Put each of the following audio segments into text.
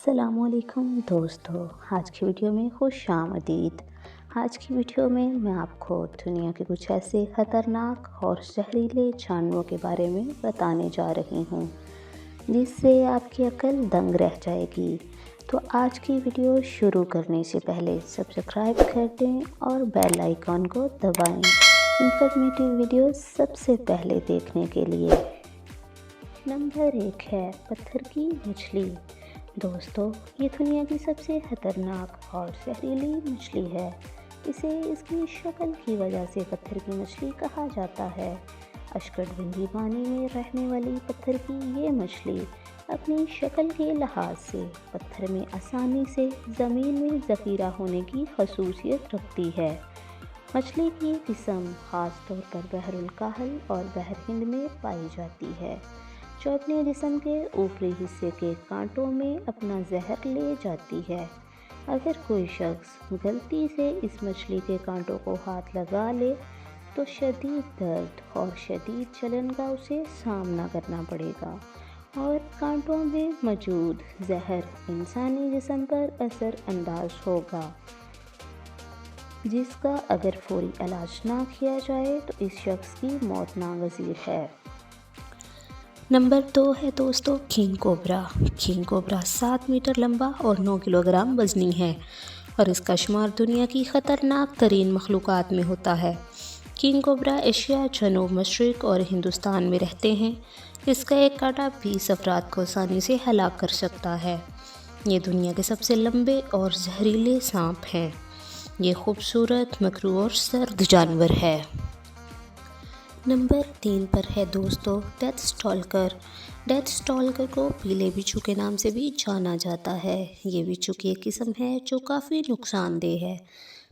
السلام علیکم دوستو، آج کی ویڈیو میں خوش آمدید۔ آج کی ویڈیو میں آپ کو دنیا کے کچھ ایسے خطرناک اور زہریلے جانوروں کے بارے میں بتانے جا رہی ہوں جس سے آپ کی عقل دنگ رہ جائے گی۔ تو آج کی ویڈیو شروع کرنے سے پہلے سبسکرائب کر دیں اور بیل آئیکن کو دبائیں انفارمیٹیو ویڈیو سب سے پہلے دیکھنے کے لیے۔ نمبر 1 ہے پتھر کی مچھلی۔ دوستو، یہ دنیا کی سب سے خطرناک اور زہریلی مچھلی ہے۔ اسے اس کی شکل کی وجہ سے پتھر کی مچھلی کہا جاتا ہے۔ اشکڑبندی پانی میں رہنے والی پتھر کی یہ مچھلی اپنی شکل کے لحاظ سے پتھر میں آسانی سے زمین میں ذخیرہ ہونے کی خصوصیت رکھتی ہے۔ مچھلی کی قسم خاص طور پر بحر الکاہل اور بحر ہند میں پائی جاتی ہے، جو اپنے جسم کے اوپری حصے کے کانٹوں میں اپنا زہر لے جاتی ہے۔ اگر کوئی شخص غلطی سے اس مچھلی کے کانٹوں کو ہاتھ لگا لے تو شدید درد اور شدید جلن کا اسے سامنا کرنا پڑے گا، اور کانٹوں میں موجود زہر انسانی جسم پر اثر انداز ہوگا، جس کا اگر فوری علاج نہ کیا جائے تو اس شخص کی موت ناگزیر ہے۔ نمبر 2 ہے دوستو king cobra. King cobra 7 metre لمبا اور 9 کلو گرام وزنی ہے، اور اس کا شمار دنیا کی خطرناک ترین مخلوقات میں ہوتا ہے۔ کنگ کوبرا ایشیا، جنوب مشرق اور ہندوستان میں رہتے ہیں۔ اس کا ایک کانٹا 20 افراد کو آسانی سے ہلاک کر سکتا ہے۔ یہ دنیا کے سب سے لمبے اور زہریلے سانپ ہیں۔ یہ خوبصورت، مکروہ اور سرد جانور ہے۔ نمبر 3 پر ہے دوستو ڈیتھ اسٹالکر۔ ڈیتھ اسٹالکر کو پیلے بچھو کے نام سے بھی جانا جاتا ہے۔ یہ بچھو کی ایک قسم ہے جو کافی نقصان دہ ہے۔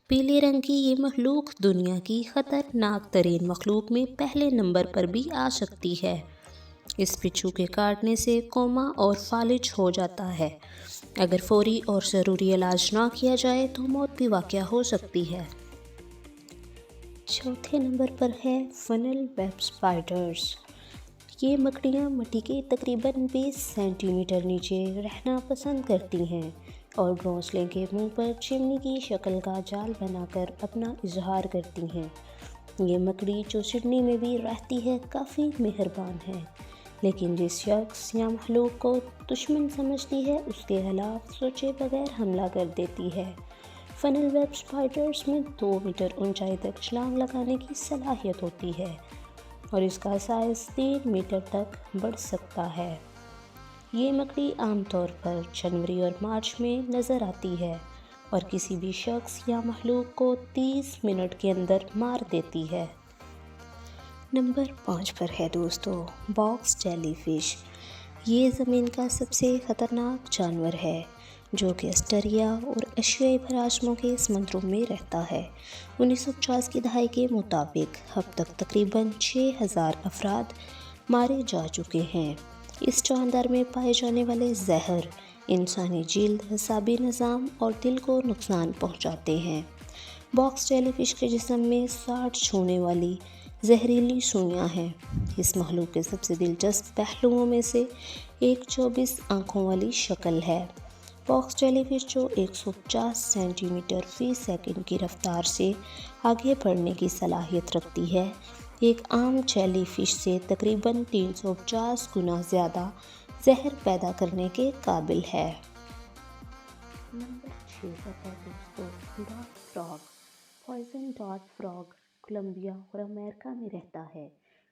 پیلے رنگ کی یہ مخلوق دنیا کی خطرناک ترین مخلوق میں پہلے نمبر پر بھی آ سکتی ہے۔ اس بچھو کے کاٹنے سے کوما اور فالج ہو جاتا ہے۔ اگر فوری اور ضروری علاج نہ کیا جائے تو موت بھی واقع ہو سکتی ہے۔ چوتھے نمبر پر ہے فنل ویب اسپائڈرز۔ یہ مکڑیاں مٹی کے تقریباً 20 سینٹی میٹر نیچے رہنا پسند کرتی ہیں اور گھونسلے کے منہ پر چمنی کی شکل کا جال بنا کر اپنا اظہار کرتی ہیں۔ یہ مکڑی جو چمنی میں بھی رہتی ہے کافی مہربان ہے، لیکن جس شخص یا مخلوق کو دشمن سمجھتی ہے اس کے خلاف سوچے بغیر حملہ کر دیتی ہے۔ فنل ویب اسپائڈرز میں 2 میٹر اونچائی تک چھلانگ لگانے کی صلاحیت ہوتی ہے، اور اس کا سائز 3 میٹر تک بڑھ سکتا ہے۔ یہ مکڑی عام طور پر جنوری اور مارچ میں نظر آتی ہے اور کسی بھی شخص یا مخلوق کو 30 منٹ کے اندر مار دیتی ہے۔ نمبر 5 پر ہے دوستو باکس جیلی فش۔ یہ زمین کا سب سے خطرناک جانور ہے جو کہ آسٹریلیا اور ایشیائی براعظموں کے سمندروں میں رہتا ہے۔ 1950 کی دہائی کے مطابق اب تک تقریباً 6000 افراد مارے جا چکے ہیں۔ اس جاندار میں پائے جانے والے زہر انسانی جلد، اعصابی نظام اور دل کو نقصان پہنچاتے ہیں۔ باکس جیلی فش کے جسم میں 60 چھونے والی زہریلی سوئیاں ہیں۔ اس مخلوق کے سب سے دلچسپ پہلوؤں میں سے ایک 24 آنکھوں والی شکل ہے۔ باکس جیلی فش جو 150 سینٹی میٹر فی سیکنڈ کی رفتار سے آگے بڑھنے کی صلاحیت رکھتی ہے، ایک عام جیلی فش سے تقریباً 350 گنا زیادہ زہر پیدا کرنے کے قابل ہے۔ نمبر 6 پر ہے دوستو dog frog. Poison dog frog Colombia اور امریکہ میں رہتا ہے۔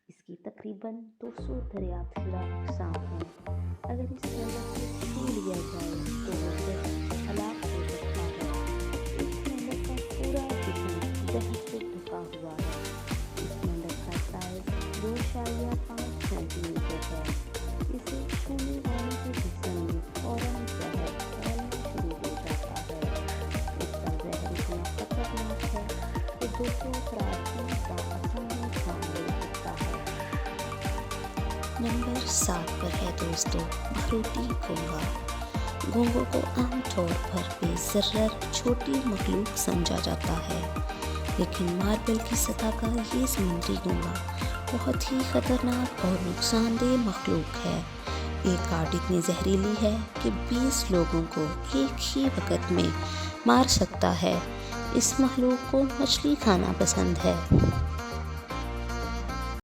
اس کی تقریباً 200 دریافت شدہ اقسام ہیں۔ اگر اس مینڈک کو چھو لیا جائے تو وہ صرف ہلاک ہو سکتا ہے۔ اس مینڈک کا پورا جسم زہر سے ڈھکا ہوا ہے۔ اس مینڈک کا سائز 2.5 سینٹی میٹر ہے۔ اسے چھونے والے کے جسم میں فوراً زہر پھیلنا شروع ہو جاتا ہے۔ اس کا زہر اتنا خطرناک ہے کہ 200 افراد کی بآسانی جان لے سکتا ہے۔ نمبر 7 پر ہے دوستو بھروتی گھونگا۔ گھونگوں کو عام طور پر بے ضرر چھوٹی مخلوق سمجھا جاتا ہے، لیکن ماربل کی سطح کا یہ سمندری گھونگا بہت ہی خطرناک اور نقصان دہ مخلوق ہے۔ ایک کاٹ اتنی زہریلی ہے کہ 20 لوگوں کو ایک ہی وقت میں مار سکتا ہے۔ اس مخلوق کو مچھلی کھانا پسند ہے۔